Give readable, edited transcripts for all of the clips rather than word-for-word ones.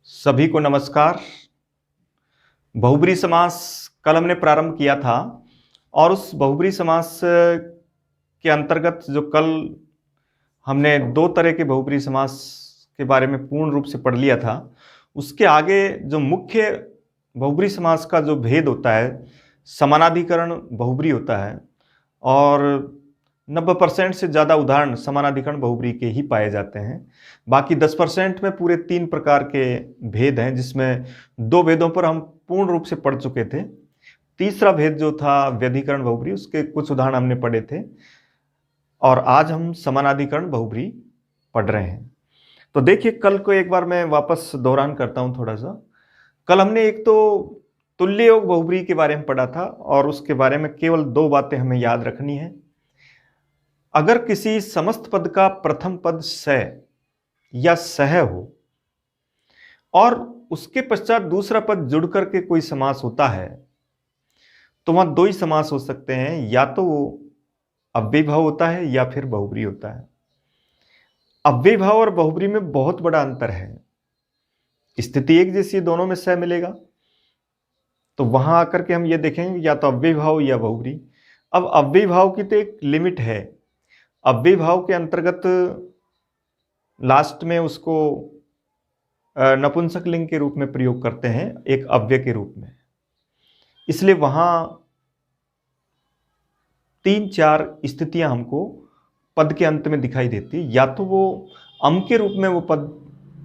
सभी को नमस्कार। बहुब्री समास कल हमने प्रारंभ किया था और उस बहुब्री समास के अंतर्गत जो कल हमने दो तरह के बहुब्री समास के बारे में पूर्ण रूप से पढ़ लिया था, उसके आगे जो मुख्य बहुब्री समास का जो भेद होता है, समानाधिकरण बहुब्री होता है और 90% से ज़्यादा उदाहरण समानाधिकरण बहुब्री के ही पाए जाते हैं। बाकी 10% में पूरे 3 प्रकार के भेद हैं, जिसमें 2 भेदों पर हम पूर्ण रूप से पढ़ चुके थे। तीसरा भेद जो था व्यधिकरण बहुब्री, उसके कुछ उदाहरण हमने पढ़े थे और आज हम समानाधिकरण बहुब्री पढ़ रहे हैं। तो देखिए, कल को एक बार मैं वापस दोहरान करता हूं थोड़ा सा। कल हमने एक तो तुल्य योग बहुब्री के बारे में पढ़ा था और उसके बारे में केवल 2 बातें हमें याद रखनी है। अगर किसी समस्त पद का प्रथम पद स या सह हो और उसके पश्चात दूसरा पद जुड़ करके कोई समास होता है, तो वहां 2 ही समास हो सकते हैं, या तो वो अव्ययीभाव होता है या फिर बहुब्री होता है। अव्ययीभाव और बहुब्री में बहुत बड़ा अंतर है। स्थिति एक जैसी, दोनों में स मिलेगा, तो वहां आकर के हम ये देखेंगे या तो अव्ययीभाव या बहुब्री। अब अव्ययीभाव की तो एक लिमिट है। अव्ययीभाव के अंतर्गत लास्ट में उसको नपुंसक लिंग के रूप में प्रयोग करते हैं, एक अव्यय के रूप में। इसलिए वहां 3-4 स्थितियां हमको पद के अंत में दिखाई देती है। या तो वो अम के रूप में वो पद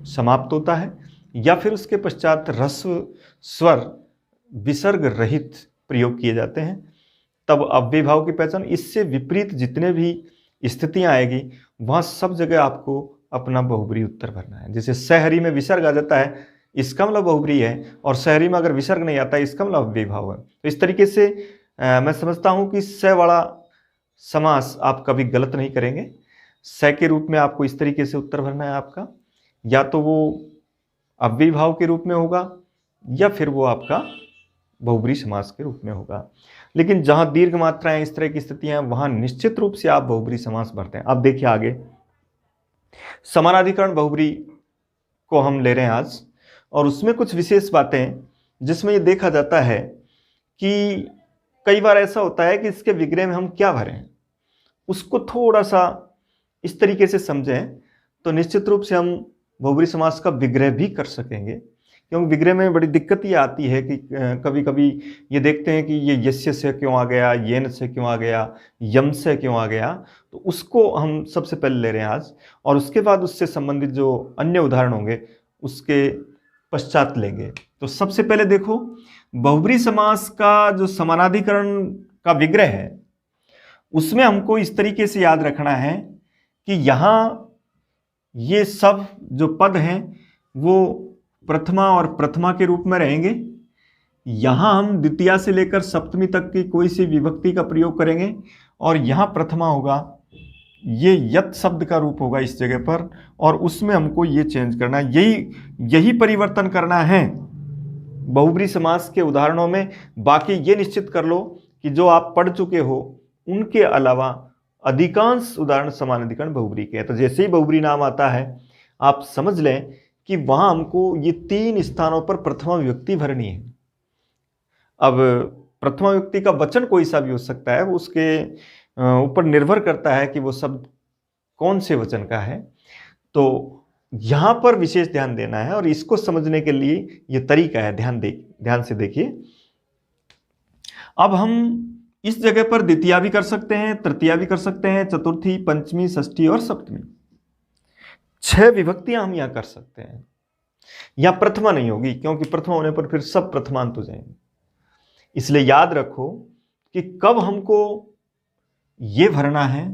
समाप्त होता है, या फिर उसके पश्चात ह्रस्व स्वर विसर्ग रहित प्रयोग किए जाते हैं, तब अव्ययीभाव की पहचान। इससे विपरीत जितने भी स्थितियां आएगी, वहां सब जगह आपको अपना बहुब्री उत्तर भरना है। जैसे सहरी में विसर्ग आ जाता है, इसका मतलब बहुब्री है, और सहरी में अगर विसर्ग नहीं आता है, इसका मतलब अव्ययीभाव है। तो इस तरीके से मैं समझता हूं कि स वाला समास आप कभी गलत नहीं करेंगे। स के रूप में आपको इस तरीके से उत्तर भरना है आपका, या तो वो अव्ययीभाव के रूप में होगा या फिर वो आपका बहुब्री समास के रूप में होगा। लेकिन जहां दीर्घ मात्राएं, इस तरह की स्थितियां हैं, वहां निश्चित रूप से आप बहुब्री समास भरते हैं। अब देखिए आगे, समानाधिकरण बहुब्री को हम ले रहे हैं आज, और उसमें कुछ विशेष बातें हैं जिसमें ये देखा जाता है कि कई बार ऐसा होता है कि इसके विग्रह में हम क्या भरें, उसको थोड़ा सा इस तरीके से समझें तो निश्चित रूप से हम बहुब्री समास का विग्रह भी कर सकेंगे। क्योंकि विग्रह में बड़ी दिक्कत ये आती है कि कभी कभी ये देखते हैं कि ये यस्य से क्यों आ गया, येन से क्यों आ गया, यम से क्यों आ गया। तो उसको हम सबसे पहले ले रहे हैं आज, और उसके बाद उससे संबंधित जो अन्य उदाहरण होंगे उसके पश्चात लेंगे। तो सबसे पहले देखो, बहुब्री समास का जो समानाधिकरण का विग्रह है, उसमें हमको इस तरीके से याद रखना है कि यहां ये सब जो पद हैं वो प्रथमा और प्रथमा के रूप में रहेंगे। यहां हम द्वितीया से लेकर सप्तमी तक की कोई सी विभक्ति का प्रयोग करेंगे, और यहां प्रथमा होगा, ये यत् शब्द का रूप होगा इस जगह पर, और उसमें हमको ये चेंज करना है। यही परिवर्तन करना है बहुब्री समास के उदाहरणों में। बाकी ये निश्चित कर लो कि जो आप पढ़ चुके हो उनके अलावा अधिकांश उदाहरण समानाधिकरण बहुब्री के हैं। तो जैसे ही बहुब्री नाम आता है, आप समझ लें कि वहां हमको ये 3 स्थानों पर प्रथमा विभक्ति भरनी है। अब प्रथमा विभक्ति का वचन कोई सा भी हो सकता है, वो उसके ऊपर निर्भर करता है कि वो शब्द कौन से वचन का है। तो यहां पर विशेष ध्यान देना है, और इसको समझने के लिए ये तरीका है। ध्यान से देखिए। अब हम इस जगह पर द्वितीया भी कर सकते हैं, तृतीया भी कर सकते हैं, चतुर्थी, पंचमी, षष्ठी और सप्तमी, 6 विभक्तियां हम यहां कर सकते हैं। यहां प्रथमा नहीं होगी, क्योंकि प्रथमा होने पर फिर सब प्रथमांत हो जाएंगे। इसलिए याद रखो कि कब हमको ये भरना है,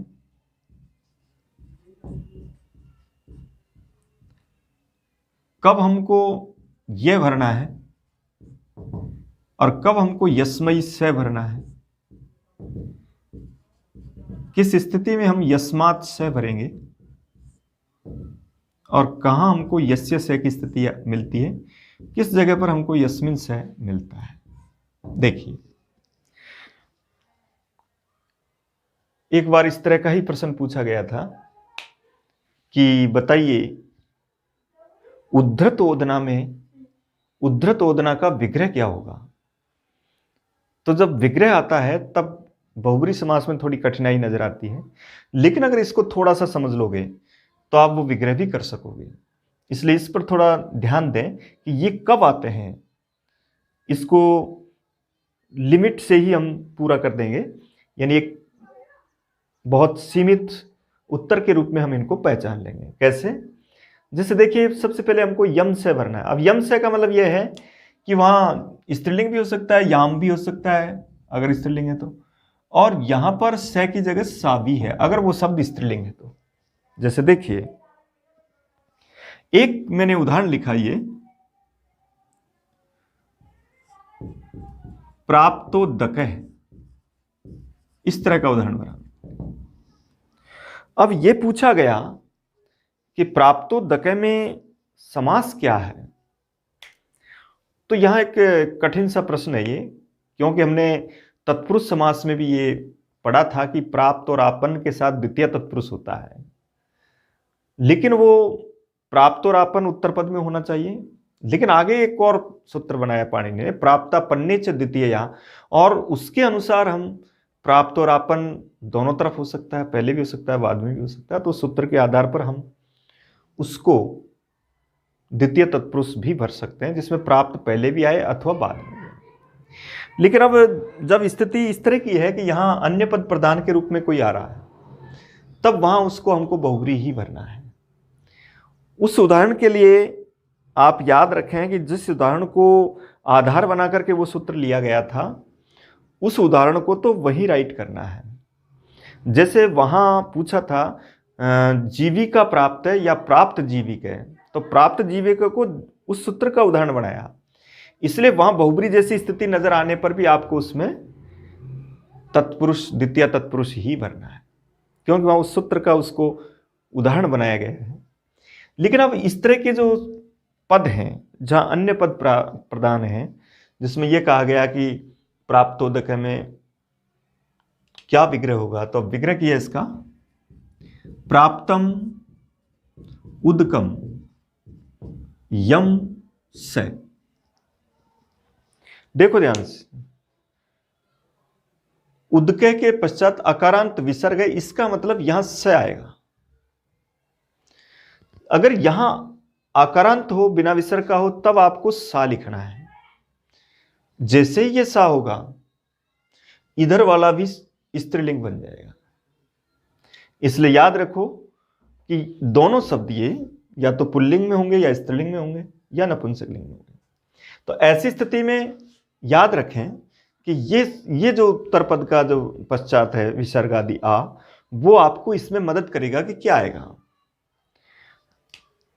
कब हमको ये भरना है, और कब हमको यस्मई से भरना है। किस स्थिति में हम यस्मात् से भरेंगे और कहां हमको यस्य से की स्थिति मिलती है, किस जगह पर हमको यस्मिन से मिलता है। देखिए, एक बार इस तरह का ही प्रश्न पूछा गया था कि बताइए, उद्धृत ओदना में उद्धृत ओदना का विग्रह क्या होगा। तो जब विग्रह आता है तब बहुब्री समास में थोड़ी कठिनाई नजर आती है, लेकिन अगर इसको थोड़ा सा समझ लोगे तो आप वो विग्रह भी कर सकोगे। इसलिए इस पर थोड़ा ध्यान दें कि ये कब आते हैं, इसको लिमिट से ही हम पूरा कर देंगे, यानी एक बहुत सीमित उत्तर के रूप में हम इनको पहचान लेंगे। कैसे? जैसे देखिए, सबसे पहले हमको यम से भरना है। अब यम से का मतलब यह है कि वहां स्त्रीलिंग भी हो सकता है, याम भी हो सकता है अगर स्त्रीलिंग है तो, और यहां पर से की जगह सा भी है अगर वो शब्द स्त्रीलिंग है तो। जैसे देखिए, एक मैंने उदाहरण लिखा, ये प्राप्तोदकः, इस तरह का उदाहरण बना। अब यह पूछा गया कि प्राप्तोदकः में समास क्या है, तो यहां एक कठिन सा प्रश्न है ये, क्योंकि हमने तत्पुरुष समास में भी ये पढ़ा था कि प्राप्त और आपन के साथ द्वितीय तत्पुरुष होता है, लेकिन वो प्राप्त और आपन उत्तर पद में होना चाहिए। लेकिन आगे एक और सूत्र बनाया पाणिनि ने, प्राप्तापन्ने च द्वितीया, और उसके अनुसार हम प्राप्त और आपन दोनों तरफ हो सकता है, पहले भी हो सकता है, बाद में भी हो सकता है। तो सूत्र के आधार पर हम उसको द्वितीय तत्पुरुष भी भर सकते हैं, जिसमें प्राप्त पहले भी आए अथवा बाद में। लेकिन अब जब स्थिति इस तरह की है कि यहां अन्य पद प्रधान के रूप में कोई आ रहा है, तब वहां उसको हमको बहुब्री ही भरना है। उस उदाहरण के लिए आप याद रखें कि जिस उदाहरण को आधार बना करके वो सूत्र लिया गया था, उस उदाहरण को तो वही राइट करना है। जैसे वहां पूछा था जीविका प्राप्त है या प्राप्त जीविका है, तो प्राप्त जीविका को उस सूत्र का उदाहरण बनाया, इसलिए वहां बहुब्री जैसी स्थिति नजर आने पर भी आपको उसमें तत्पुरुष, द्वितीय तत्पुरुष ही भरना है, क्योंकि वहां उस सूत्र का उसको उदाहरण बनाया गया है। लेकिन अब इस तरह के जो पद हैं जहां अन्य पद प्रदान हैं, जिसमें यह कहा गया कि प्राप्तोदक में क्या विग्रह होगा, तो विग्रह किया इसका प्राप्तम उदकम यम से। देखो ध्यान से, उदके के पश्चात अकारांत विसर्ग है, इसका मतलब यहां से आएगा। अगर यहां आकारांत हो, बिना विसर्ग का हो, तब आपको सा लिखना है। जैसे ही ये सा होगा, इधर वाला भी स्त्रीलिंग बन जाएगा। इसलिए याद रखो कि दोनों शब्द ये या तो पुल्लिंग में होंगे या स्त्रीलिंग में होंगे या नपुंसकलिंग में होंगे। तो ऐसी स्थिति में याद रखें कि ये जो उत्तर पद का जो पश्चात है विसर्ग आदि आ, वो आपको इसमें मदद करेगा कि क्या आएगा।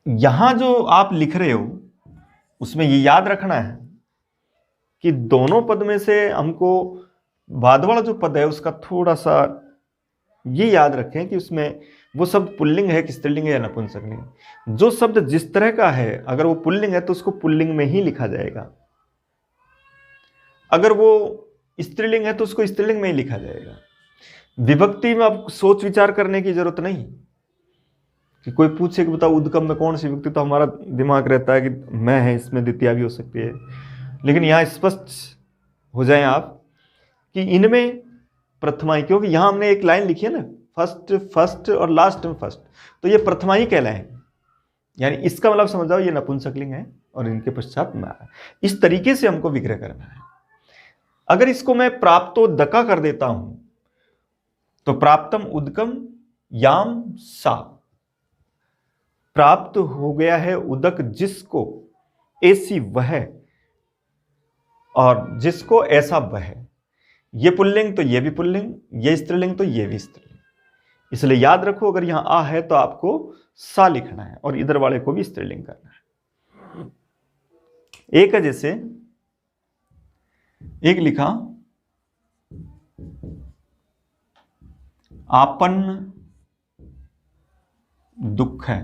यहां जो आप लिख रहे हो उसमें ये याद रखना है कि दोनों पद में से हमको बाद वाला जो पद है उसका थोड़ा सा ये याद रखें कि उसमें वो शब्द पुल्लिंग है कि स्त्रीलिंग है या नपुंसकलिंग। जो शब्द जिस तरह का है, अगर वो पुल्लिंग है तो उसको पुल्लिंग में ही लिखा जाएगा, अगर वो स्त्रीलिंग है तो उसको स्त्रीलिंग में ही लिखा जाएगा। विभक्ति में अब सोच विचार करने की जरूरत नहीं कि कोई पूछे कि बताओ उदकम में कौन सी विभक्ति, तो हमारा दिमाग रहता है कि मैं है, इसमें द्वितीया भी हो सकती है। लेकिन यहां स्पष्ट हो जाए आप कि इनमें प्रथमाई, क्योंकि यहां हमने एक लाइन लिखी है ना, फर्स्ट फर्स्ट और लास्ट में फर्स्ट, तो ये प्रथमाई कहलाएंगे। यानी इसका मतलब समझ जाओ ये नपुंसकलिंग है और इनके पश्चात में आ रहा है। इस तरीके से हमको विग्रह करना है। अगर इसको मैं प्राप्तोदका कर देता हूं तो प्राप्तम उदकम याम सा, प्राप्त हो गया है उदक जिसको, ऐसी वह, और जिसको ऐसा वह। ये पुल्लिंग तो ये भी पुल्लिंग, ये स्त्रीलिंग तो ये भी स्त्रीलिंग। इसलिए याद रखो अगर यहां आ है तो आपको सा लिखना है और इधर वाले को भी स्त्रीलिंग करना है। एक है, जैसे एक लिखा आपन्न दुख है।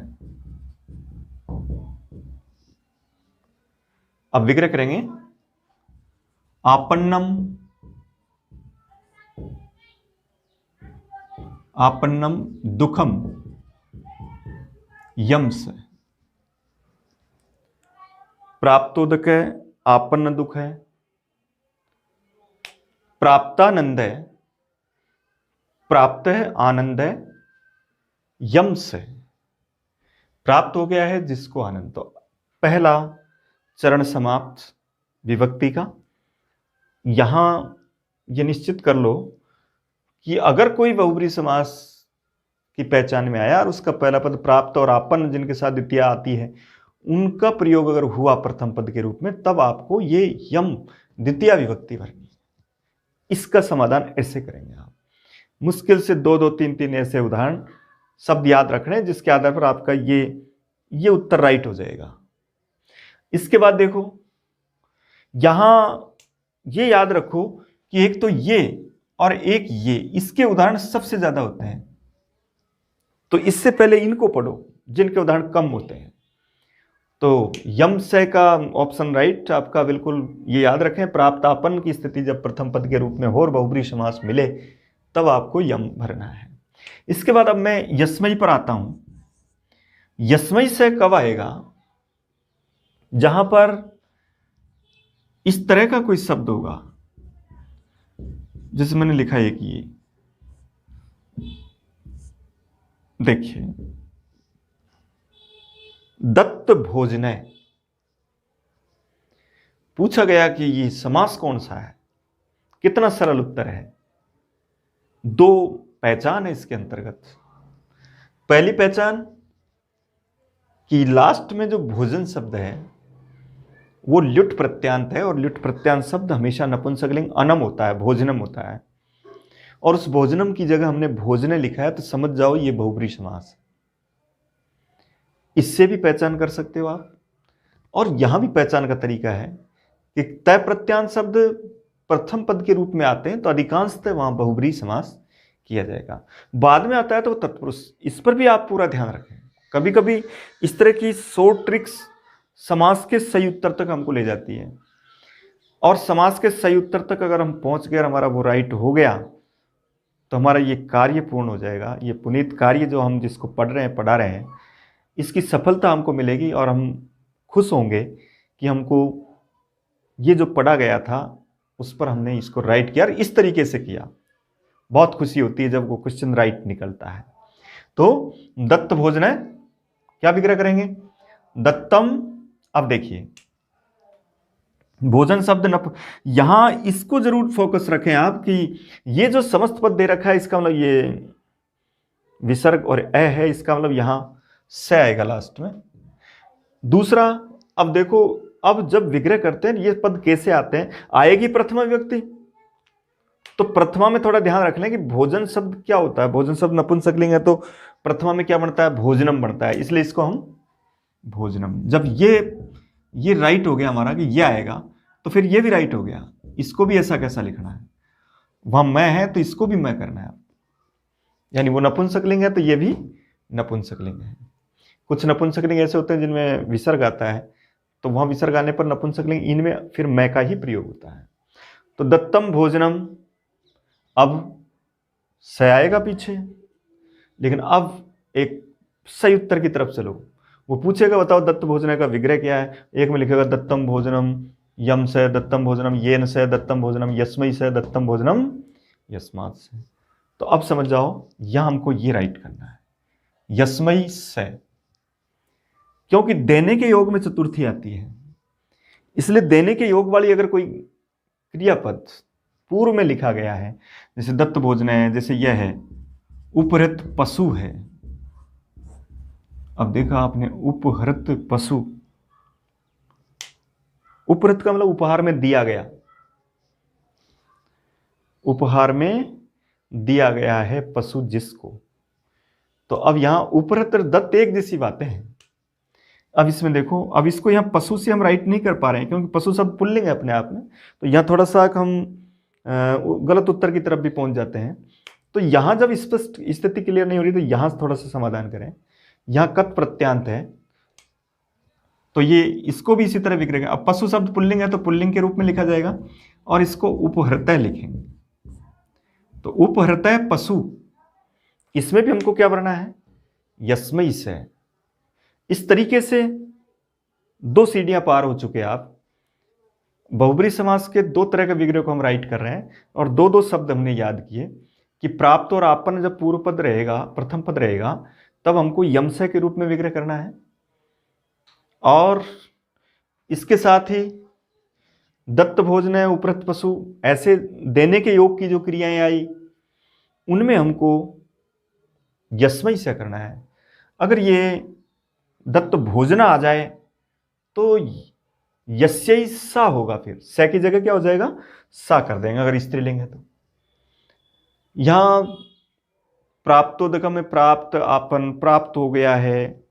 अब विग्रह करेंगे आपन्नम, आपन्नम दुखम यम से। प्राप्तोदक है, आपन्न दुख है, प्राप्तानंद है, प्राप्त है आनंद है, यम से प्राप्त हो गया है जिसको आनंद। तो पहला चरण समाप्त विभक्ति का। यहां यह निश्चित कर लो कि अगर कोई बहुब्री समास की पहचान में आया और उसका पहला पद प्राप्त और आपन्न जिनके साथ द्वितीय आती है उनका प्रयोग अगर हुआ प्रथम पद के रूप में, तब आपको ये यम द्वितीय विभक्ति भरनी है। इसका समाधान ऐसे करेंगे आप। मुश्किल से 2-2-3-3 ऐसे उदाहरण शब्द याद रखने जिसके आधार पर आपका ये उत्तर राइट हो जाएगा। इसके बाद देखो, यहां ये याद रखो कि एक तो ये और एक ये, इसके उदाहरण सबसे ज्यादा होते हैं। तो इससे पहले इनको पढ़ो जिनके उदाहरण कम होते हैं। तो यम से का ऑप्शन राइट आपका बिल्कुल। ये याद रखें, प्राप्त आपन्न की स्थिति जब प्रथम पद के रूप में हो और बहुब्री समास मिले तब आपको यम भरना है। इसके बाद अब मैं यस्मई पर आता हूं। यस्मई से कब आएगा? जहां पर इस तरह का कोई शब्द होगा जैसे मैंने लिखा है कि ये देखिए, दत्त भोजनय। पूछा गया कि ये समास कौन सा है। कितना सरल उत्तर है। 2 पहचान है इसके अंतर्गत। पहली पहचान कि लास्ट में जो भोजन शब्द है वो ल्युट प्रत्यांत है, और ल्युट प्रत्यांत शब्द हमेशा नपुंसकलिंग अनम होता है, भोजनम होता है। और उस भोजनम की जगह हमने भोजने लिखा है तो समझ जाओ ये बहुब्री समास है। इससे भी पहचान कर सकते हो आप। और यहां भी पहचान का तरीका है कि तय प्रत्यांत शब्द प्रथम पद के रूप में आते हैं तो अधिकांशतः वहां बहुब्री समास किया जाएगा। बाद में आता है तो तत्पुरुष। इस पर भी आप पूरा ध्यान रखें। कभी कभी इस तरह की शॉर्ट ट्रिक्स समास के सही उत्तर तक हमको ले जाती है, और समास के सही उत्तर तक अगर हम पहुंच गए और हमारा वो राइट हो गया तो हमारा ये कार्य पूर्ण हो जाएगा। ये पुनीत कार्य जो हम जिसको पढ़ रहे हैं, पढ़ा रहे हैं, इसकी सफलता हमको मिलेगी और हम खुश होंगे कि हमको ये जो पढ़ा गया था उस पर हमने इसको राइट किया और इस तरीके से किया। बहुत खुशी होती है जब वो क्वेश्चन राइट निकलता है। तो दत्त भोजन है, क्या विग्रह करेंगे? दत्तम। अब देखिए, भोजन शब्द यहां इसको जरूर फोकस रखें आप कि ये जो समस्त पद दे रखा है इसका मतलब ये विसर्ग और ए है, इसका मतलब यहां से आएगा लास्ट में। दूसरा, अब देखो, अब जब विग्रह करते हैं ये पद कैसे आते हैं? आएगी प्रथमा विभक्ति, तो प्रथमा में थोड़ा ध्यान रख लें कि भोजन शब्द क्या होता है। भोजन शब्द नपुंसकलिंग है तो प्रथमा में क्या बनता है? भोजनम बनता है, इसलिए इसको हम भोजनम। जब ये राइट हो गया हमारा कि ये आएगा तो फिर ये भी राइट हो गया। इसको भी ऐसा कैसा लिखना है? वहां मैं है तो इसको भी मैं करना है, यानी वो नपुंसकलिंग है तो ये भी नपुंसकलिंग है। कुछ नपुंसकलिंग ऐसे होते हैं जिनमें विसर्ग आता है तो वहां विसर्ग आने पर नपुंसकलिंग, इनमें फिर मैं का ही प्रयोग होता है। तो दत्तम भोजनम, अब स आएगा पीछे, लेकिन अब एक सही उत्तर की तरफ चलो। वो पूछेगा बताओ दत्त भोजन का विग्रह क्या है। एक में लिखेगा दत्तम भोजनम यम से दत्तम भोजनम येन से दत्तम भोजनम यस्मई से दत्तम भोजनम यस्मात् से। तो अब समझ जाओ यहां हमको ये राइट करना है, यस्मई से, क्योंकि देने के योग में चतुर्थी आती है, इसलिए देने के योग वाली अगर कोई क्रियापद पूर्व में लिखा गया है, जैसे दत्त भोजन है, जैसे यह है उपहृत पशु है। अब देखा आपने, उपहृत पशु, उपहृत का मतलब उपहार में दिया गया, उपहार में दिया गया है पशु जिसको। तो अब यहां उपहृत और दत्त एक जैसी बातें हैं। अब इसमें देखो, अब इसको यहां पशु से हम राइट नहीं कर पा रहे हैं क्योंकि पशु शब्द पुल्लिंग है अपने आप में, तो यहां थोड़ा सा हम गलत उत्तर की तरफ भी पहुंच जाते हैं। तो यहां जब स्पष्ट स्थिति क्लियर नहीं हो रही तो यहां थोड़ा सा समाधान करें। यहां कत प्रत्यांत है तो ये इसको भी इसी तरह विग्रह। अब पशु शब्द पुल्लिंग है तो पुल्लिंग के रूप में लिखा जाएगा और इसको उपहृतय लिखेंगे। तो उपहृतय पशु, इसमें भी हमको क्या भरना है? यस्मई से। इस तरीके से 2 सीढ़ियां पार हो चुके आप। बहुब्री समास के 2 तरह के विग्रह को हम राइट कर रहे हैं और 2 शब्द हमने याद किए कि प्राप्त और आपन जब पूर्व पद रहेगा, प्रथम पद रहेगा, तब हमको यमसे के रूप में विग्रह करना है। और इसके साथ ही दत्त भोजन है, उपरत पशु, ऐसे देने के योग की जो क्रियाएं आई उनमें हमको यस्मई से करना है। अगर ये दत्त भोजना आ जाए तो यस्यई सा होगा, फिर स की जगह क्या हो जाएगा, सा कर देंगे अगर स्त्रीलिंग है तो। यहां प्राप्तोदक में प्राप्त, आपन, प्राप्त हो गया है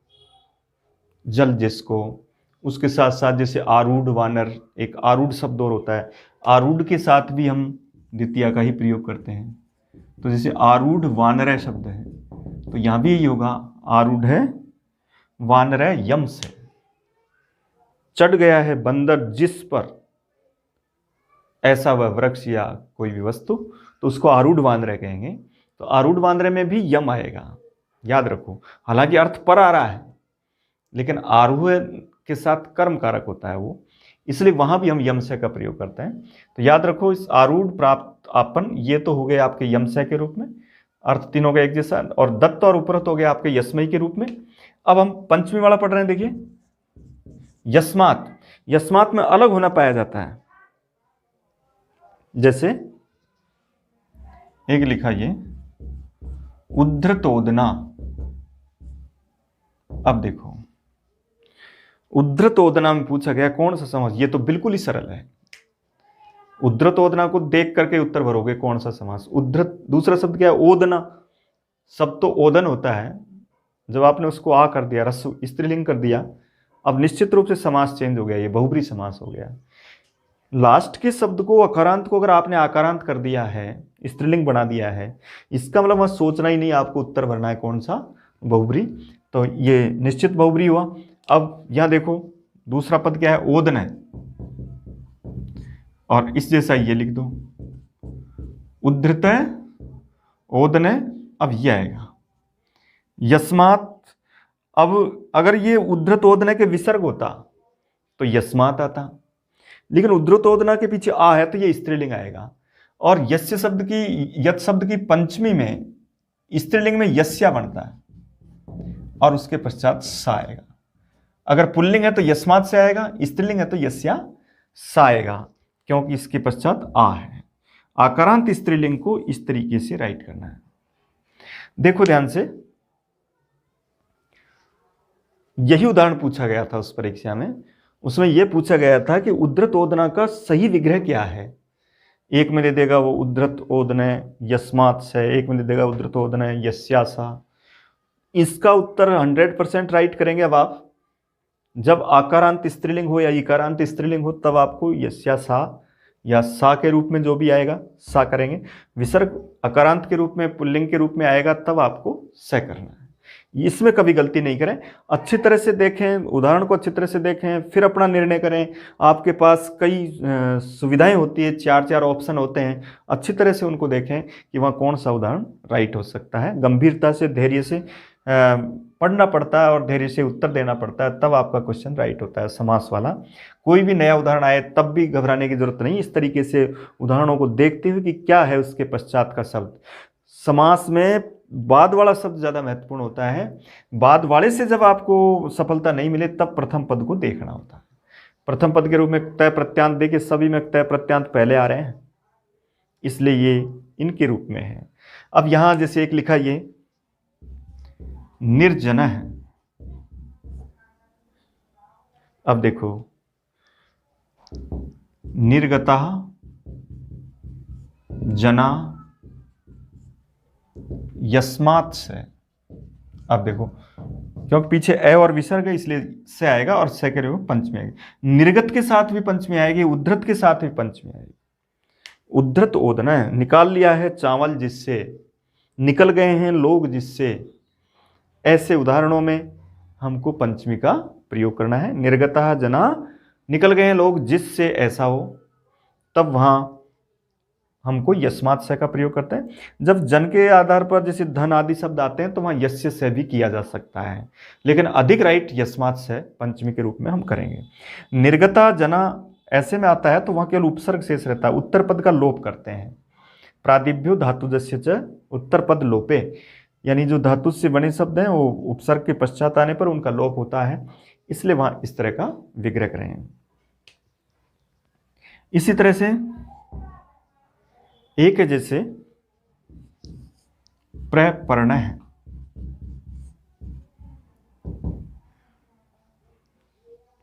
जल जिसको, उसके साथ साथ जैसे आरूढ़ वानर, एक आरूढ़ शब्द और होता है, आरूढ़ के साथ भी हम द्वितीया का ही प्रयोग करते हैं। तो जैसे आरूढ़ वानर शब्द है तो यहां भी यही होगा, आरूढ़ है वानर है यम से, चढ़ गया है बंदर जिस पर ऐसा वह वृक्ष या कोई भी वस्तु, तो उसको आरूढ़ वानर कहेंगे। तो आरूढ़ वानर में भी यम आएगा, याद रखो। हालांकि अर्थ पर आ रहा है लेकिन आरूढ़ के साथ कर्म कारक होता है वो, इसलिए वहां भी हम यमसे का प्रयोग करते हैं। तो याद रखो, इस आरूढ़, प्राप्त, आपन, ये तो हो गए आपके यमसे के रूप में, अर्थ तीनों का एक जैसा, और दत्त और उपरत हो गए आपके यस्मई के रूप में। अब हम पंचमी वाला पढ़ रहे हैं, देखिए यस्मात। यस्मात में अलग होना पाया जाता है, जैसे एक लिखा ये उद्धृतोदना। अब देखो उद्धृतोदना में पूछा गया कौन सा समास, ये तो बिल्कुल ही सरल है। उद्धृतोदना को देख करके उत्तर भरोगे कौन सा समास। उद्धृत, दूसरा शब्द क्या है, ओदना। सब तो ओदन होता है, जब आपने उसको आ कर दिया, रस्व स्त्रीलिंग कर दिया, अब निश्चित रूप से समास चेंज हो गया, ये बहुब्री समास हो गया। लास्ट के शब्द को, अकारांत को अगर आपने आकारांत कर दिया है, स्त्रीलिंग बना दिया है, इसका मतलब वहां सोचना ही नहीं, आपको उत्तर भरना है कौन सा, बहुब्री। तो ये निश्चित बहुब्री हुआ। अब यहां देखो दूसरा पद क्या है, ओदन है, और इस जैसा ये लिख दो, उद्धृत है, ओदन है। अब ये आएगा यस्मात। अब अगर ये उद्धृतोदना के विसर्ग होता तो यस्मात आता, लेकिन उद्धृतोदना के पीछे आ है तो ये स्त्रीलिंग आएगा। और यस्य शब्द की, यत शब्द की पंचमी में स्त्रीलिंग में यस्या बनता है और उसके पश्चात सा आएगा। अगर पुल्लिंग है तो यस्मात से आएगा, स्त्रीलिंग है तो यस्या सा आएगा, क्योंकि इसके पश्चात आ है। आकारांत स्त्रीलिंग को इस तरीके से राइट करना है। देखो ध्यान से, यही उदाहरण पूछा गया था उस परीक्षा में। उसमें यह पूछा गया था कि उद्धृतोदना का सही विग्रह क्या है। एक में दे देगा वो उद्धृतोदनय यस्मात् से, एक में दे देगा उद्धृतोदनय यस्या सा। इसका उत्तर 100% राइट करेंगे। अब आप जब आकारांत स्त्रीलिंग हो या इकारांत स्त्रीलिंग हो तब आपको यस्या सा या सा के रूप में जो भी आएगा सा करेंगे। विसर्ग अकारांत के रूप में, पुल्लिंग के रूप में आएगा तब आपको स करना है। इसमें कभी गलती नहीं करें, अच्छी तरह से देखें, उदाहरण को अच्छी तरह से देखें, फिर अपना निर्णय करें। आपके पास कई सुविधाएं होती है, 4 ऑप्शन होते हैं, अच्छी तरह से उनको देखें कि वहाँ कौन सा उदाहरण राइट हो सकता है। गंभीरता से, धैर्य से पढ़ना पड़ता है और धैर्य से उत्तर देना पड़ता है, तब आपका क्वेश्चन राइट होता है। समास वाला कोई भी नया उदाहरण आए तब भी घबराने की जरूरत नहीं। इस तरीके से उदाहरणों को देखते हुए कि क्या है उसके पश्चात का शब्द। समास में बाद वाला शब्द ज़्यादा महत्वपूर्ण होता है। बाद वाले से जब आपको सफलता नहीं मिले तब प्रथम पद को देखना होता है। प्रथम पद के रूप में तय प्रत्यांत, देखिए सभी में तय प्रत्यांत पहले आ रहे हैं, इसलिए ये इनके रूप में है। अब यहां जैसे एक लिखा ये निर्जन है। अब देखो निर्गता जना यस्मात् से। अब देखो क्योंकि पीछे ए और विसर्ग है इसलिए से आएगा और से के रूप में पंचमी आएगी। निर्गत के साथ भी पंचमी आएगी, उद्धृत के साथ भी पंचमी आएगी। उद्धृत ओदना है, निकाल लिया है चावल जिससे, निकल गए हैं लोग जिससे। ऐसे उदाहरणों में हमको पंचमी का प्रयोग करना है। निर्गता जना, निकल गए हैं लोग जिससे ऐसा हो, तब वहां हमको यस्मात् से का प्रयोग करते हैं। जब जन के आधार पर जैसे धन आदि शब्द आते हैं तो वहां यस्य से भी किया जा सकता है, लेकिन अधिक राइट यस्मात् से पंचमी के रूप में हम करेंगे। निर्गता जना ऐसे में आता है तो वहां केवल उपसर्ग शेष रहता है, उत्तर पद का लोप करते हैं। प्रादिभ्यो धातुजस्य च उत्तर पद लोपे, यानी जो धातु से बने शब्द हैं वो उपसर्ग के पश्चात आने पर उनका लोप होता है, इसलिए वहां इस तरह का विग्रह करेंगे। इसी तरह से एक है जैसे प्रपर्ण है,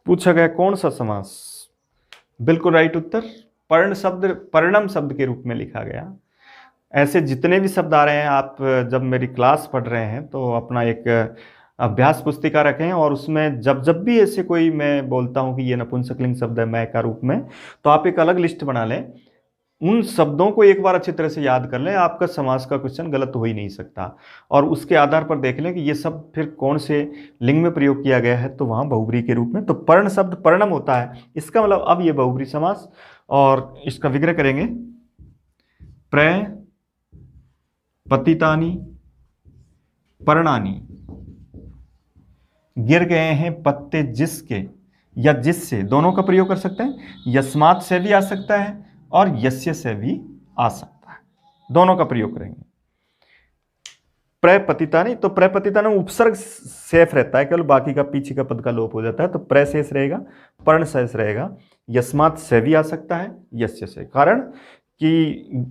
पूछा गया कौन सा समास, बिल्कुल राइट उत्तर पर्ण शब्द पर्णम शब्द के रूप में लिखा गया। ऐसे जितने भी शब्द आ रहे हैं, आप जब मेरी क्लास पढ़ रहे हैं तो अपना एक अभ्यास पुस्तिका रखें और उसमें जब जब भी ऐसे कोई मैं बोलता हूं कि ये नपुंसकलिंग शब्द है मैं का रूप में, तो आप एक अलग लिस्ट बना लें, उन शब्दों को एक बार अच्छी तरह से याद कर लें, आपका समास का क्वेश्चन गलत हो ही नहीं सकता। और उसके आधार पर देख लें कि ये सब फिर कौन से लिंग में प्रयोग किया गया है, तो वहां बहुब्री के रूप में। तो पर्ण शब्द पर्णम होता है, इसका मतलब अब ये बहुब्री समास, और इसका विग्रह करेंगे। प्रपतितानि पर्णानि, गिर गए हैं पत्ते जिसके या जिससे, दोनों का प्रयोग कर सकते हैं। यस्मात् से भी आ सकता है और यस्य से भी आ सकता है, दोनों का प्रयोग करेंगे। प्रपतितानि, तो प्रपतितानि उपसर्ग सेफ रहता है, केवल बाकी का पीछे का पद का लोप हो जाता है, तो प्र शेष रहेगा, पर्ण शेष रहेगा। यस्मात् से भी आ सकता है, यस्य से, कारण कि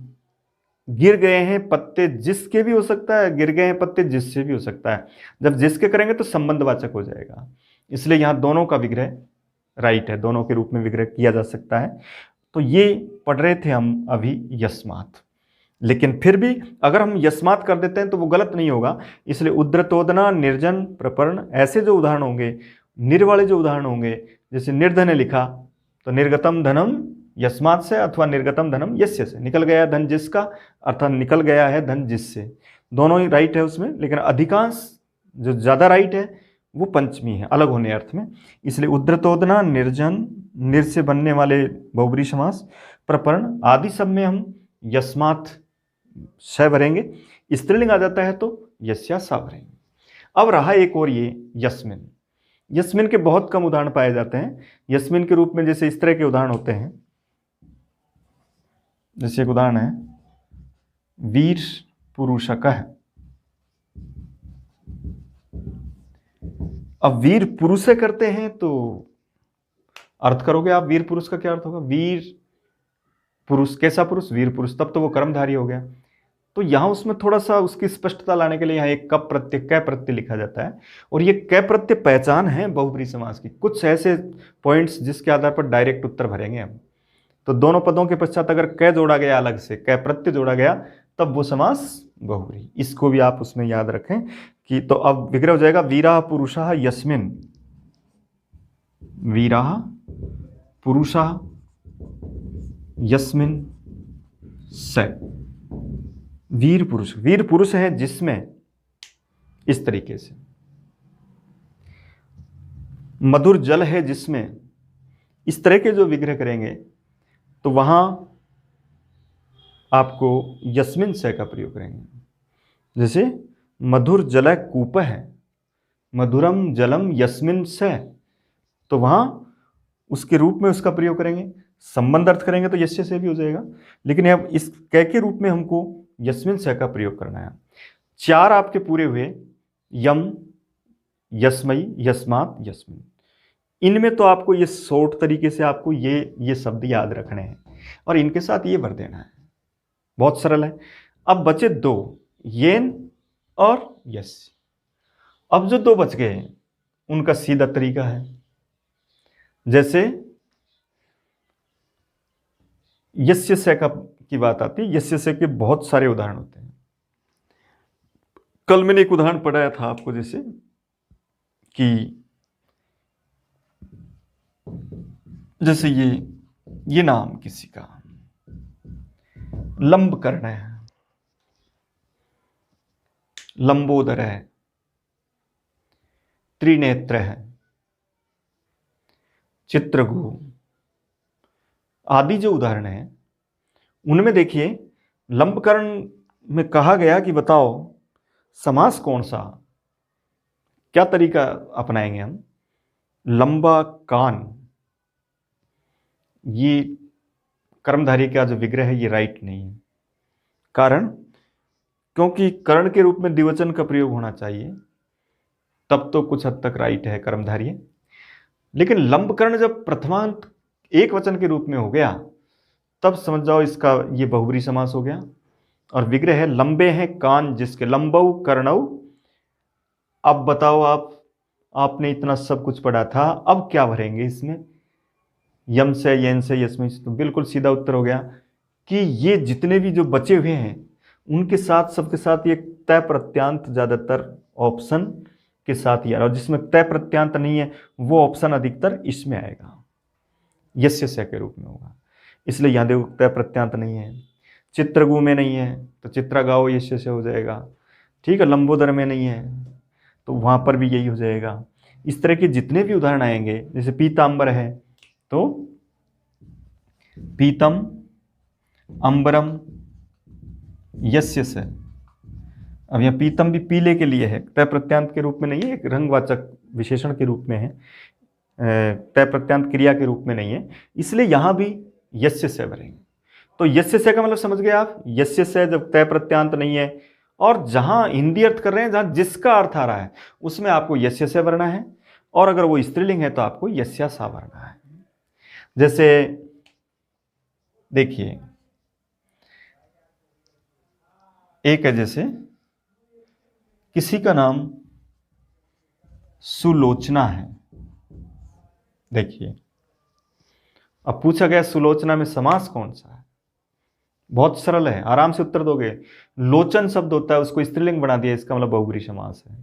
गिर गए हैं पत्ते जिसके भी हो सकता है, गिर गए हैं पत्ते जिससे भी हो सकता है। जब जिसके करेंगे तो संबंधवाचक हो जाएगा, इसलिए यहां दोनों का विग्रह राइट है, दोनों के रूप में विग्रह किया जा सकता है। तो ये पढ़ रहे थे हम अभी यस्मात्, लेकिन फिर भी अगर हम यस्मात् कर देते हैं तो वो गलत नहीं होगा, इसलिए उद्धृतोदना, निर्जन, प्रपर्ण, ऐसे जो उदाहरण होंगे, निर वाले जो उदाहरण होंगे, जैसे निर्धन है लिखा तो निर्गतम धनम यस्मात् से, अथवा निर्गतम धनम यस्य से, निकल गया धन जिसका, अर्थात निकल गया है धन जिससे, दोनों ही राइट है उसमें, लेकिन अधिकांश जो ज्यादा राइट है वो पंचमी है, अलग होने अर्थ में। इसलिए उद्धृतोदना, निर्जन, निर से बनने वाले बहुब्री समास, प्रपर्ण आदि सब में हम यस्मात् स भरेंगे। स्त्रीलिंग आ जाता है तो यस्या सा भरेंगे। अब रहा एक और ये यस्मिन। यस्मिन के बहुत कम उदाहरण पाए जाते हैं। यस्मिन के रूप में जैसे इस तरह के उदाहरण होते हैं, जैसे एक उदाहरण है वीर पुरुषकः। अब वीर पुरुष से करते हैं तो अर्थ करोगे आप, वीर पुरुष का क्या अर्थ होगा, वीर पुरुष, कैसा पुरुष, वीर पुरुष, तब तो वो कर्मधारी हो गया। तो यहां उसमें थोड़ा सा उसकी स्पष्टता लाने के लिए यहां एक कप प्रत्यय, कै प्रत्यय लिखा जाता है, और ये कै प्रत्यय पहचान है बहुब्री समास की, कुछ ऐसे पॉइंट्स जिसके आधार पर डायरेक्ट उत्तर भरेंगे हम। तो दोनों पदों के पश्चात अगर कै जोड़ा गया, अलग से कै प्रत्यय जोड़ा गया, तब वो समास बहुब्री। इसको भी आप उसमें याद रखें कि, तो अब विग्रह हो जाएगा वीरा पुरुषः यस्मिन, वीरा पुरुषः यस्मिन से, वीर पुरुष, वीर पुरुष है जिसमें, इस तरीके से। मधुर जल है जिसमें, इस तरह के जो विग्रह करेंगे तो वहां आपको यस्मिन से का प्रयोग करेंगे। जैसे मधुर जल कूप है, मधुरम जलम यस्मिन से, तो वहां उसके रूप में उसका प्रयोग करेंगे। संबंध अर्थ करेंगे तो यस्य से भी हो जाएगा, लेकिन अब इस कै के रूप में हमको यस्मिन से का प्रयोग करना है। चार आपके पूरे हुए, यम, यस्मई, यस्मात्, यस्मिन। इनमें तो आपको ये शॉर्ट तरीके से आपको ये शब्द याद रखने हैं और इनके साथ ये भर देना है, बहुत सरल है। अब बचे दो, येन और यस। अब जो दो बच गए उनका सीधा तरीका है, जैसे यस्य से का की बात आती है, यस्य से के बहुत सारे उदाहरण होते हैं। कल मैंने एक उदाहरण पढ़ाया था आपको, जैसे कि जैसे ये नाम किसी का लंब कर्ण है, लंबोदर है, त्रिनेत्र है, चित्रगु आदि जो उदाहरण है उनमें देखिए लंबकरण में कहा गया कि बताओ समास कौन सा, क्या तरीका अपनाएंगे हम। लंबा कान, ये कर्मधारय का जो विग्रह है ये राइट नहीं है। कारण, क्योंकि कर्ण के रूप में द्विवचन का प्रयोग होना चाहिए, तब तो कुछ हद तक राइट है कर्मधारय। लेकिन लंबकर्ण जब प्रथमांत एक वचन के रूप में हो गया, तब समझ जाओ इसका ये बहुब्री समास हो गया। और विग्रह है लंबे हैं कान जिसके, लंबऊ कर्णऊ। अब बताओ आपने इतना सब कुछ पढ़ा था, अब क्या भरेंगे इसमें, यम से यन से यस्मिन से। तो बिल्कुल सीधा उत्तर हो गया कि ये जितने भी जो बचे हुए हैं उनके साथ, सबके साथ ये तय प्रत्यांत ज्यादातर ऑप्शन के साथ ही आ रहा, और जिसमें तय प्रत्यांत नहीं है वो ऑप्शन अधिकतर इसमें आएगा, यस्य से के रूप में होगा। इसलिए यहां देखो तय प्रत्यांत नहीं है। चित्रगु में नहीं है तो चित्रगाओ यस्य से हो जाएगा, ठीक है। लंबोदर में नहीं है तो वहां पर भी यही हो जाएगा। इस तरह के जितने भी उदाहरण आएंगे, जैसे पीतांबर है तो पीतम अंबरम यस्य से। अब यह पीतम भी पीले के लिए है, तय प्रत्यांत के रूप में नहीं है, एक रंगवाचक विशेषण के रूप में है, तय प्रत्यांत क्रिया के रूप में नहीं है, इसलिए यहां भी यस्य से भरेंगे। तो यस्य से का मतलब समझ गए आप, यस्य से जब तय प्रत्यांत नहीं है, और जहां हिंदी अर्थ कर रहे हैं, जहां जिसका अर्थ आ रहा है उसमें आपको यस्य से भरना है, और अगर वो स्त्रीलिंग है तो आपको यस्या सा भरना है। जैसे देखिए एक है, जैसे किसी का नाम सुलोचना है, देखिए अब पूछा गया सुलोचना में समास कौन सा है। बहुत सरल है, आराम से उत्तर दोगे। लोचन शब्द होता है, उसको स्त्रीलिंग बना दिया, इसका मतलब बहुब्री समास है।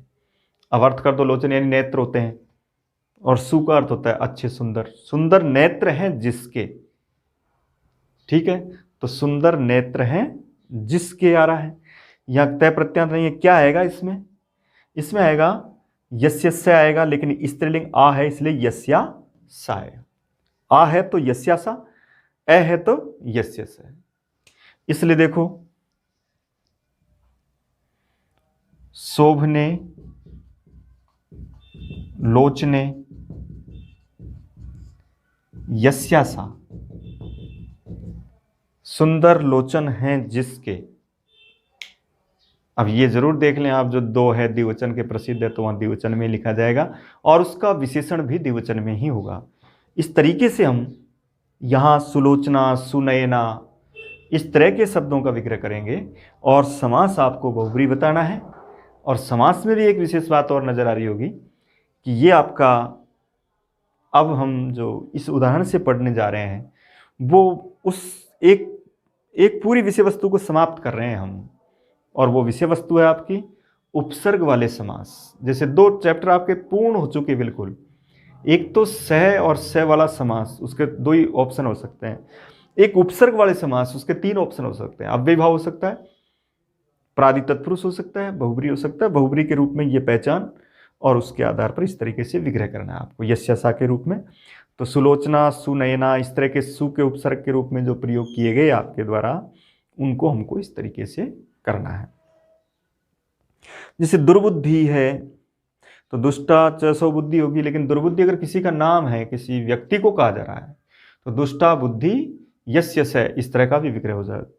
अब अर्थ कर दो, लोचन यानी नेत्र होते हैं, और सु का अर्थ होता है अच्छे सुंदर, सुंदर नेत्र हैं जिसके, ठीक है। तो सुंदर नेत्र हैं जिसके आ रहा है, यहां तय प्रत्यांत नहीं है, क्या आएगा इसमें, इसमें आएगा यस्य से आएगा, लेकिन स्त्रीलिंग आ है इसलिए यस्या सा आएगा। आ है तो यस्या सा, ए है तो यस्य से। इसलिए देखो शोभने लोचने यस्या सा, सुंदर लोचन हैं जिसके। अब ये जरूर देख लें आप, जो दो है द्विवचन के प्रसिद्ध है तो वहां द्विवचन में लिखा जाएगा, और उसका विशेषण भी द्विवचन में ही होगा। इस तरीके से हम यहां सुलोचना सुनयना इस तरह के शब्दों का विग्रह करेंगे, और समास आपको बहुब्री बताना है। और समास में भी एक विशेष बात और नजर आ रही होगी कि ये आपका, अब हम जो इस उदाहरण से पढ़ने जा रहे हैं वो उस एक पूरी विषय वस्तु को समाप्त कर रहे हैं हम, और वो विषय वस्तु है आपकी उपसर्ग वाले समास। जैसे दो चैप्टर आपके पूर्ण हो चुके बिल्कुल, एक तो सह और स वाला समास, उसके दो ही ऑप्शन हो सकते हैं। एक उपसर्ग वाले समास, उसके तीन ऑप्शन हो सकते हैं। अव्यय भाव हो सकता है, प्रादि तत्पुरुष हो सकता है, बहुब्री हो सकता है। बहुब्री के रूप में ये पहचान, और उसके आधार पर इस तरीके से विग्रह करना है आपको यस्या सा के रूप में। तो सुलोचना सुनयना इस तरह के सु के उपसर्ग के रूप में जो प्रयोग किए गए आपके द्वारा, उनको हमको इस तरीके से करना है। जैसे दुर्बुद्धि है तो दुष्टा च सौ बुद्धि होगी, लेकिन दुर्बुद्धि अगर किसी का नाम है, किसी व्यक्ति को कहा जा रहा है, तो दुष्टा बुद्धि यस्य से, इस तरह का भी विग्रह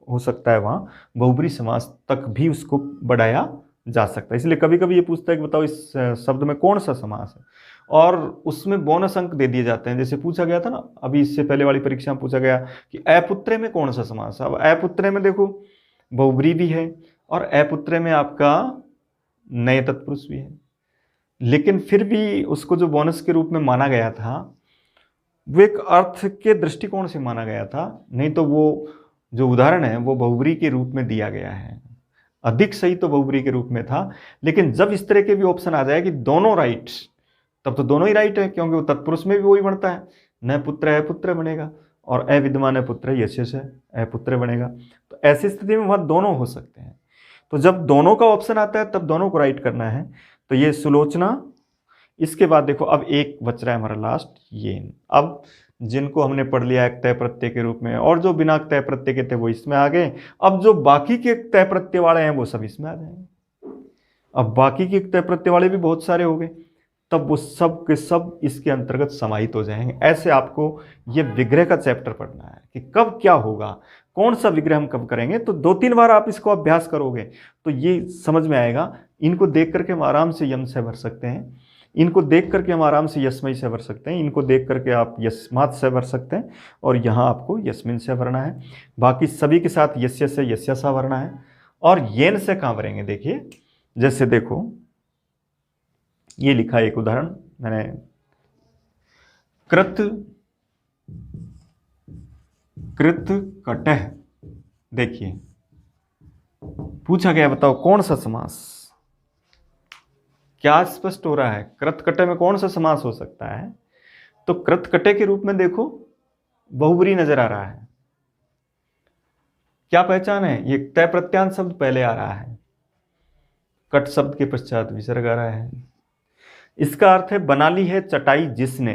हो सकता है। वहां बहुब्री समास तक भी उसको बढ़ाया जा सकता है। इसलिए कभी कभी ये पूछता है कि बताओ इस शब्द में कौन सा समास है, और उसमें बोनस अंक दे दिए जाते हैं। जैसे पूछा गया था ना अभी, इससे पहले वाली परीक्षा में पूछा गया कि अपुत्रे में कौन सा समास है। अब अपुत्रे में देखो बहुब्री भी है, और अपुत्रे में आपका नए तत्पुरुष भी है, लेकिन फिर भी उसको जो बोनस के रूप में माना गया था वो एक अर्थ के दृष्टिकोण से माना गया था, नहीं तो वो जो उदाहरण है वो बहुब्री के रूप में दिया गया है। अधिक सही तो बहुब्री के रूप में था, लेकिन जब इस तरह के भी ऑप्शन आ जाए कि दोनों राइट, तब तो दोनों ही राइट है, क्योंकि वो तत्पुरुष में भी वही बनता है, न पुत्र है पुत्र बनेगा, और अविद्यमान है पुत्र यशेष है अपुत्र बनेगा। तो ऐसी स्थिति में वहां दोनों हो सकते हैं। तो जब दोनों का ऑप्शन आता है तब दोनों को राइट करना है। तो ये सुलोचना इसके बाद देखो अब एक बच रहा है हमारा लास्ट येन। अब जिनको हमने पढ़ लिया एक तय प्रत्यय के रूप में, और जो बिना तय प्रत्यय के थे वो इसमें आ गए। अब जो बाकी के तय प्रत्यय वाले हैं वो सब इसमें आ जाएंगे। अब बाकी के तय प्रत्यय वाले भी बहुत सारे हो गए, तब वो सब के सब इसके अंतर्गत समाहित हो जाएंगे। ऐसे आपको ये विग्रह का चैप्टर पढ़ना है कि कब क्या होगा, कौन सा विग्रह हम कब करेंगे। तो 2-3 बार आप इसको अभ्यास करोगे तो ये समझ में आएगा। इनको देख करके हम आराम से यम से भर सकते हैं, इनको देख करके हम आराम से यस्मई से भर सकते हैं, इनको देख करके आप यस्मात् से भर सकते हैं, और यहाँ आपको यस्मिन से भरना है। बाकी सभी के साथ यस्य से यस्यासा भरना है। और येन से कहाँ भरेंगे, देखिए जैसे देखो ये लिखा है एक उदाहरण मैंने, कृत कटह। देखिए पूछा गया बताओ कौन सा समास, क्या स्पष्ट हो रहा है कृत कटे में कौन सा समास हो सकता है। तो कृत कटे के रूप में देखो बहुब्री नजर आ रहा है। क्या पहचान है, ये तय प्रत्यांत शब्द पहले आ रहा है, कट शब्द के पश्चात विसर्ग आ रहा है। इसका अर्थ है बना ली है चटाई जिसने,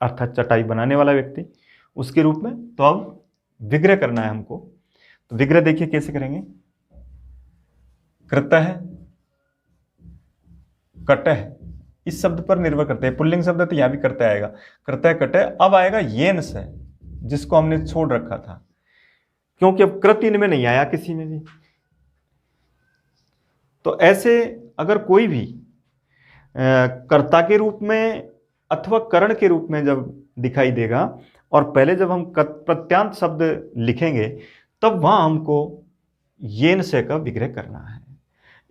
अर्थात चटाई बनाने वाला व्यक्ति, उसके रूप में। तो अब विग्रह करना है हमको। तो विग्रह देखिए कैसे करेंगे, कृत है कटह, इस शब्द पर निर्भर करते हैं। पुल्लिंग शब्द तो यहां भी करता आएगा, कृतः कटह। अब आएगा येन से, जिसको हमने छोड़ रखा था, क्योंकि अब कृत इनमें नहीं आया किसी में भी। तो ऐसे अगर कोई भी कर्ता के रूप में अथवा करण के रूप में जब दिखाई देगा, और पहले जब हम प्रत्यांत शब्द लिखेंगे तब वहां हमको येन से का विग्रह करना है।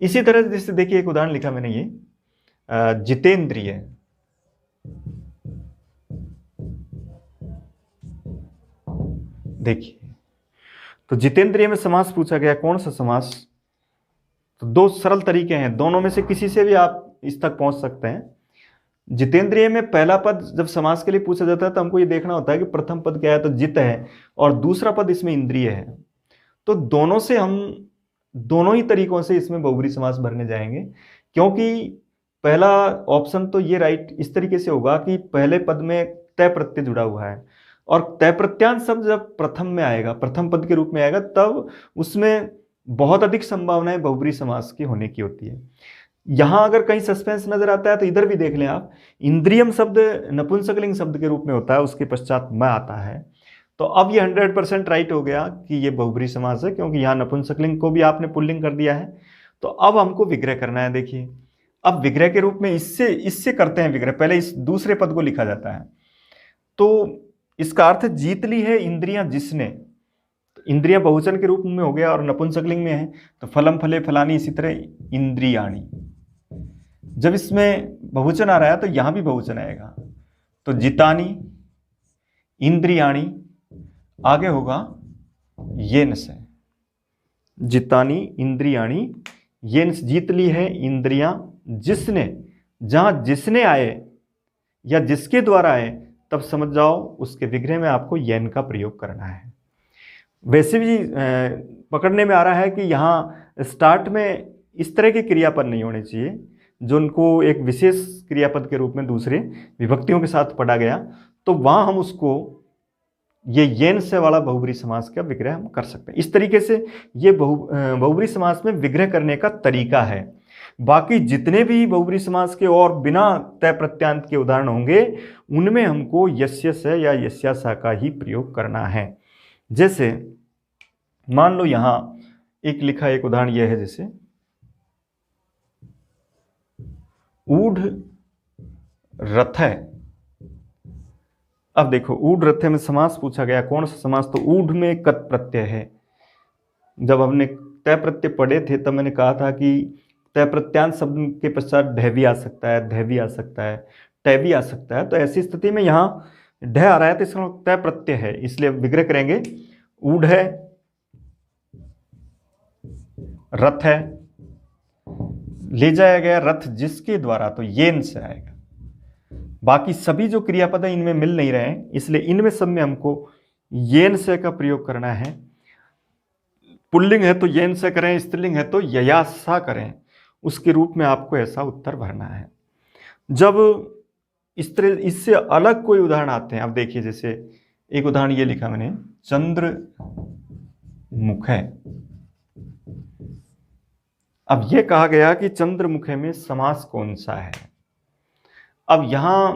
इसी तरह जैसे देखिए एक उदाहरण लिखा मैंने, ये जितेंद्रिय। देखिए तो जितेंद्रिय में समास पूछा गया, कौन सा समास। तो 2 सरल तरीके हैं, दोनों में से किसी से भी आप इस तक पहुंच सकते हैं। जितेंद्रिय में पहला पद जब समास के लिए पूछा जाता है तो हमको ये देखना होता है कि प्रथम पद क्या है, तो जित है, और दूसरा पद इसमें इंद्रिय है। तो दोनों से हम दोनों ही तरीकों से इसमें बहुब्री समास भरने जाएंगे, क्योंकि पहला ऑप्शन तो ये राइट इस तरीके से होगा कि पहले पद में तय प्रत्यय जुड़ा हुआ है, और तय प्रत्यांत शब्द जब प्रथम में आएगा, प्रथम पद के रूप में आएगा, तब उसमें बहुत अधिक संभावनाएं बहुब्री समास की होने की होती है। यहां अगर कहीं सस्पेंस नजर आता है तो इधर भी देख लें आप, इंद्रियम शब्द नपुंसकलिंग शब्द के रूप में होता है, उसके पश्चात में आता है। तो अब ये 100% राइट हो गया कि ये बहुब्री समास है, क्योंकि यहाँ नपुंसकलिंग को भी आपने पुल्लिंग कर दिया है। तो अब हमको विग्रह करना है। देखिए अब विग्रह के रूप में इससे करते हैं विग्रह। पहले इस दूसरे पद को लिखा जाता है। तो इसका अर्थ जीत ली है इंद्रियां जिसने, तो इंद्रियां बहुवचन के रूप में हो गया और नपुंसकलिंग में है, तो फलम फले फलानी, इसी तरह इंद्रियाणी। जब इसमें बहुवचन आ रहा है तो यहां भी बहुवचन आएगा, तो जितानी इंद्रियाणी, आगे होगा येन से, जितानी इंद्रियाणी येन से। जीत ली है इंद्रियां जिसने, जहां जिसने आए या जिसके द्वारा आए तब समझ जाओ उसके विग्रह में आपको येन का प्रयोग करना है। वैसे भी पकड़ने में आ रहा है कि यहाँ स्टार्ट में इस तरह के क्रियापद नहीं होने चाहिए, जो उनको एक विशेष क्रियापद के रूप में दूसरे विभक्तियों के साथ पढ़ा गया। तो वहाँ हम उसको ये येन से वाला बहुब्री समास का विग्रह हम कर सकते हैं। इस तरीके से ये बहुब्री समास में विग्रह करने का तरीका है। बाकी जितने भी बहुब्री समास के और बिना तय प्रत्यांत के उदाहरण होंगे उनमें हमको यस्य से या यस्यासा का ही प्रयोग करना है। जैसे मान लो यहां एक लिखा एक उदाहरण यह है, जैसे ऊढ़ रथ है। अब देखो ऊढ़ रथ में समास पूछा गया, कौन सा समास, तो ऊढ़ में कत प्रत्यय है। जब हमने तय प्रत्यय पढ़े थे तब मैंने कहा था कि तय प्रत्यांत शब्द के पश्चात ढह भी आ सकता है, धह भी आ सकता है, टय भी आ सकता है। तो ऐसी स्थिति में यहाँ ढह आ रहा है तो इसका तय प्रत्यय है, इसलिए विग्रह करेंगे ऊढ़ है, रथ है, ले जाया गया रथ जिसके द्वारा, तो येन से आएगा। बाकी सभी जो क्रियापद है इनमें मिल नहीं रहे हैं, इसलिए इनमें सब में हमको येन से का प्रयोग करना है। पुल्लिंग है तो येन से करें, स्त्रीलिंग है तो ययासा करें, उसके रूप में आपको ऐसा उत्तर भरना है। जब इस तरह इससे अलग कोई उदाहरण आते हैं, अब देखिए जैसे एक उदाहरण ये लिखा मैंने, चंद्र मुख है। अब ये कहा गया कि चंद्रमुखे में समास कौन सा है। अब यहां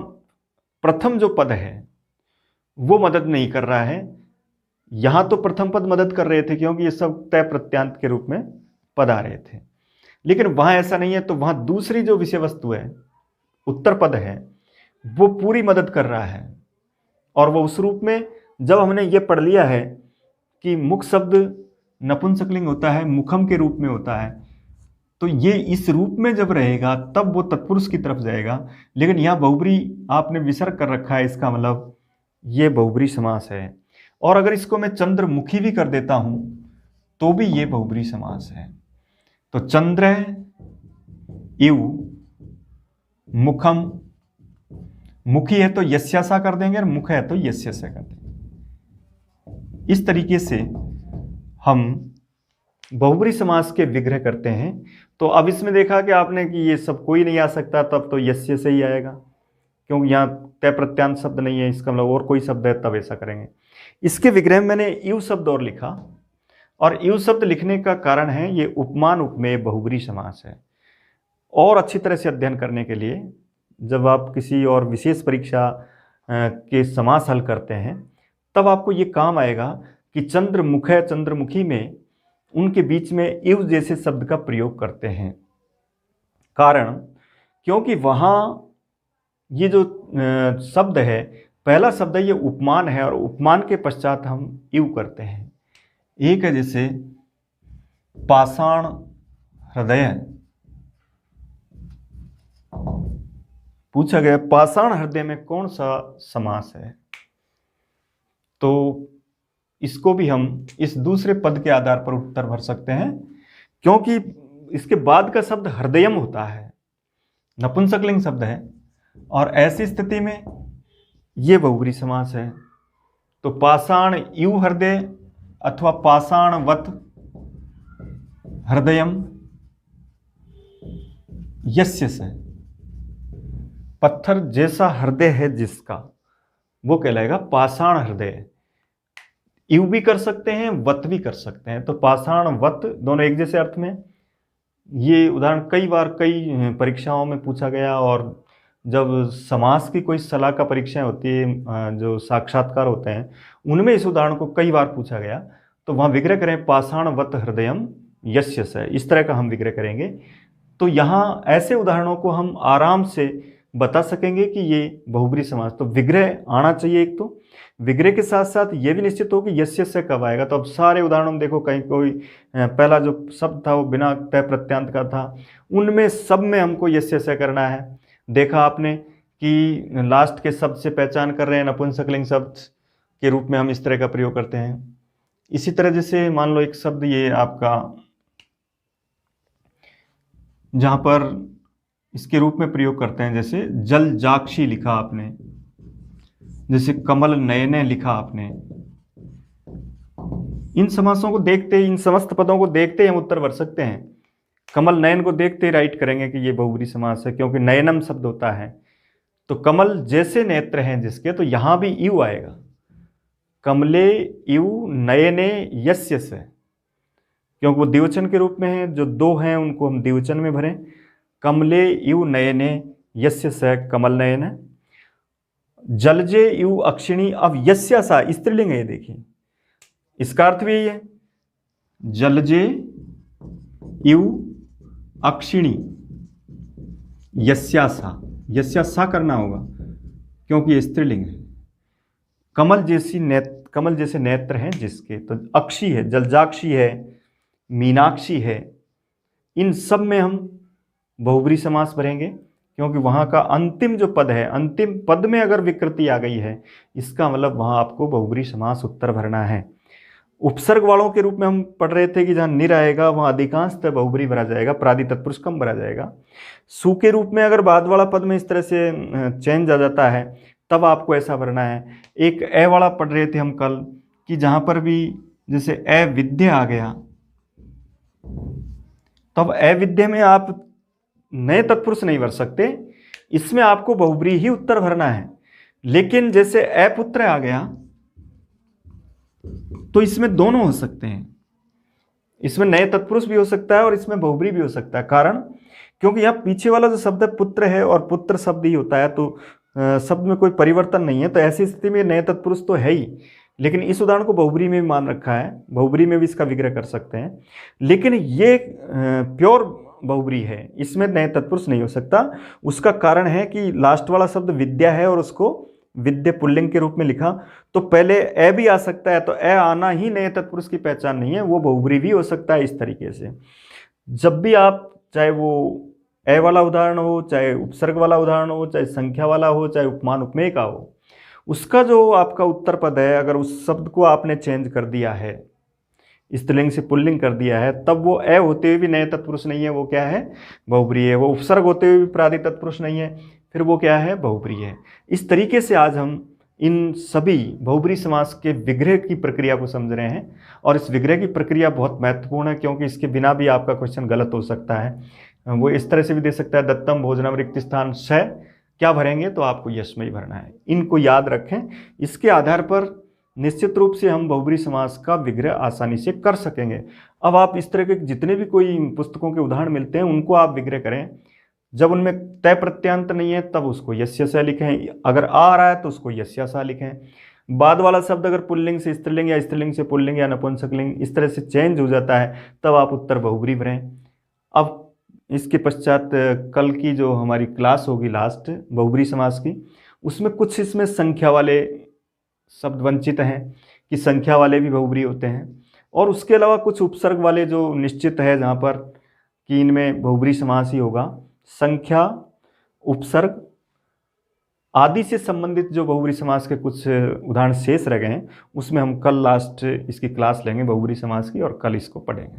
प्रथम जो पद है वो मदद नहीं कर रहा है। यहां तो प्रथम पद मदद कर रहे थे क्योंकि ये सब तय प्रत्यांत के रूप में पद आ रहे थे, लेकिन वहां ऐसा नहीं है। तो वहां दूसरी जो विषय वस्तु है, उत्तर पद है, वो पूरी मदद कर रहा है। और वो उस रूप में, जब हमने ये पढ़ लिया है कि मुख शब्द नपुंसकलिंग होता है, मुखम के रूप में होता है, तो ये इस रूप में जब रहेगा तब वो तत्पुरुष की तरफ जाएगा। लेकिन यहाँ बहुब्री आपने विसर्ग कर रखा है, इसका मतलब ये बहुब्री समास है। और अगर इसको मैं चंद्रमुखी भी कर देता हूं तो भी ये बहुब्री समास है। तो चंद्र इव मुखम, मुखी है तो यस्यासा कर देंगे और मुख है तो यस्यसा कर देंगे। इस तरीके से हम बहुब्री समास के विग्रह करते हैं। तो अब इसमें देखा कि आपने कि ये सब कोई नहीं आ सकता, तब तो यस्य से ही आएगा, क्योंकि यहाँ तय प्रत्यांत शब्द नहीं है, इसका मतलब और कोई शब्द है तब ऐसा करेंगे। इसके विग्रह में मैंने इव शब्द और लिखा, और इव शब्द लिखने का कारण है ये उपमान उपमेय बहुब्री समास है। और अच्छी तरह से अध्ययन करने के लिए जब आप किसी और विशेष परीक्षा के समास हल करते हैं तब आपको ये काम आएगा कि चंद्रमुख है, चंद्रमुखी में उनके बीच में इव जैसे शब्द का प्रयोग करते हैं। कारण क्योंकि वहाँ ये जो शब्द है, पहला शब्द है ये उपमान है, और उपमान के पश्चात हम इव करते हैं। एक है जैसे पाषाण हृदय, पूछा गया पाषाण हृदय में कौन सा समास है, तो इसको भी हम इस दूसरे पद के आधार पर उत्तर भर सकते हैं, क्योंकि इसके बाद का शब्द हृदयम होता है, नपुंसकलिंग शब्द है, और ऐसी स्थिति में ये बहुब्री समास है। तो पाषाण इव हृदय अथवा पाषाणवत हृदयम यस्य से, पत्थर जैसा हृदय है जिसका, वो कहलाएगा पाषाण हृदय। इव भी कर सकते हैं, वत भी कर सकते हैं। तो पाषाण वत दोनों एक जैसे अर्थ में। ये उदाहरण कई बार कई परीक्षाओं में पूछा गया, और जब समास की कोई सलाह का परीक्षाएं होती है, जो साक्षात्कार होते हैं, उनमें इस उदाहरण को कई बार पूछा गया। तो वहाँ विग्रह करें पाषाण वत हृदयम यस्य से, इस तरह का हम विग्रह करेंगे। तो यहाँ ऐसे उदाहरणों को हम आराम से बता सकेंगे कि ये बहुब्री समास। तो विग्रह आना चाहिए एक, तो विग्रह के साथ साथ ये भी निश्चित हो कि यस्य से कब आएगा। तो अब सारे उदाहरणों में देखो, कहीं कोई पहला जो शब्द था वो बिना तय प्रत्यांत का था, उनमें सब में हमको यस्य से करना है। देखा आपने कि लास्ट के शब्द से पहचान कर रहे हैं, नपुंसकलिंग शब्द के रूप में हम इस तरह का प्रयोग करते हैं। इसी तरह जैसे मान लो एक शब्द ये आपका, जहां पर इसके रूप में प्रयोग करते हैं, जैसे जल जाक्षी लिखा आपने, जैसे कमल नयने लिखा आपने। इन समासों को देखते, इन समस्त पदों को देखते हम उत्तर भर सकते हैं। कमल नयन को देखते राइट करेंगे कि ये बहुब्री समास है, क्योंकि नयनम शब्द होता है। तो कमल जैसे नेत्र हैं जिसके, तो यहां भी इव आएगा, कमले इव नयने यस्य से, क्योंकि वो द्विवचन के रूप में है। जो दो हैं उनको हम द्विवचन में भरें, कमले इव नयने यस्य से कमल नयन। जलजे इव अक्षिणी, अब यस्य सा स्त्रीलिंग है, देखिए इसका अर्थ भी यही है, जलजे इव अक्षिणी यस्यासा, यस्यासा करना होगा क्योंकि ये स्त्रीलिंग है। कमल जैसे नेत्र हैं जिसके, तो अक्षी है, जलजाक्षी है, मीनाक्षी है, इन सब में हम बहुब्री समास भरेंगे, क्योंकि वहां का अंतिम जो पद है, अंतिम पद में अगर विकृति आ गई है, इसका मतलब वहां आपको बहुब्री समास उत्तर भरना है। उपसर्ग वालों के रूप में हम पढ़ रहे थे कि जहां निर आएगा वहां अधिकांशतः बहुब्री भरा जाएगा, प्रादि तत्पुरुष कम भरा जाएगा। सु के रूप में अगर बाद वाला पद में इस तरह से चेंज आ जाता है, तब आपको ऐसा भरना है। एक ए वाला पढ़ रहे थे हम कल, कि जहां पर भी जैसे अविद्य आ गया, तब अविद्य में आप नए तत्पुरुष नहीं भर सकते, इसमें आपको बहुब्री ही उत्तर भरना है। लेकिन जैसे अपुत्र आ गया तो इसमें दोनों हो सकते हैं, इसमें नए तत्पुरुष भी हो सकता है और इसमें बहुब्री भी हो सकता है। कारण क्योंकि यहाँ पीछे वाला जो शब्द है पुत्र है और पुत्र शब्द ही होता है, तो शब्द में कोई परिवर्तन नहीं है, तो ऐसी स्थिति में नए तत्पुरुष तो है ही। लेकिन इस उदाहरण को बहुब्री में भी मान रखा है, बहुब्री में भी इसका विग्रह कर सकते हैं। लेकिन ये प्योर बहुब्री है, इसमें नए तत्पुरुष नहीं हो सकता। उसका कारण है कि लास्ट वाला शब्द विद्या है और उसको विद्या पुल्लिंग के रूप में लिखा, तो पहले ए भी आ सकता है, तो ए आना ही नए तत्पुरुष की पहचान नहीं है, वो बहुब्री भी हो सकता है। इस तरीके से जब भी आप, चाहे वो ए वाला उदाहरण हो, चाहे उपसर्ग वाला उदाहरण हो, चाहे संख्या वाला हो, चाहे उपमान उपमेय का हो, उसका जो आपका उत्तर पद है, अगर उस शब्द को आपने चेंज कर दिया है, स्त्रीलिंग से पुल्लिंग कर दिया है, तब वो ए होते हुए भी नए तत्पुरुष नहीं है, वो क्या है? बहुब्री है। वो उपसर्ग होते हुए भी प्रादि तत्पुरुष नहीं है, फिर वो क्या है? बहुब्री है। इस तरीके से आज हम इन सभी बहुब्री समास के विग्रह की प्रक्रिया को समझ रहे हैं, और इस विग्रह की प्रक्रिया बहुत महत्वपूर्ण है, क्योंकि इसके बिना भी आपका क्वेश्चन गलत हो सकता है। वो इस तरह से भी दे सकता है, दत्तम भोजनम रिक्त स्थान श, क्या भरेंगे? तो आपको यशमयी भरना है। इनको याद रखें, इसके आधार पर निश्चित रूप से हम बहुब्री समास का विग्रह आसानी से कर सकेंगे। अब आप इस तरह के जितने भी कोई पुस्तकों के उदाहरण मिलते हैं उनको आप विग्रह करें। जब उनमें तय प्रत्यंत नहीं है तब उसको यस्य स लिखें, अगर आ रहा है तो उसको यस्या सा लिखें। बाद वाला शब्द अगर पुल्लिंग से स्त्रीलिंग या स्त्रीलिंग से पुल्लिंग या नपुंसकलिंग इस तरह से चेंज हो जाता है, तब आप उत्तर बहुब्री भरें। अब इसके पश्चात कल की जो हमारी क्लास होगी लास्ट बहुब्री समास की, उसमें कुछ इसमें संख्या वाले शब्द वंचित हैं कि संख्या वाले भी बहुब्री होते हैं, और उसके अलावा कुछ उपसर्ग वाले जो निश्चित है जहाँ पर कि इनमें बहुब्री समास ही होगा। संख्या, उपसर्ग आदि से संबंधित जो बहुब्री समास के कुछ उदाहरण शेष रह गए हैं, उसमें हम कल लास्ट इसकी क्लास लेंगे बहुब्री समास की, और कल इसको पढ़ेंगे।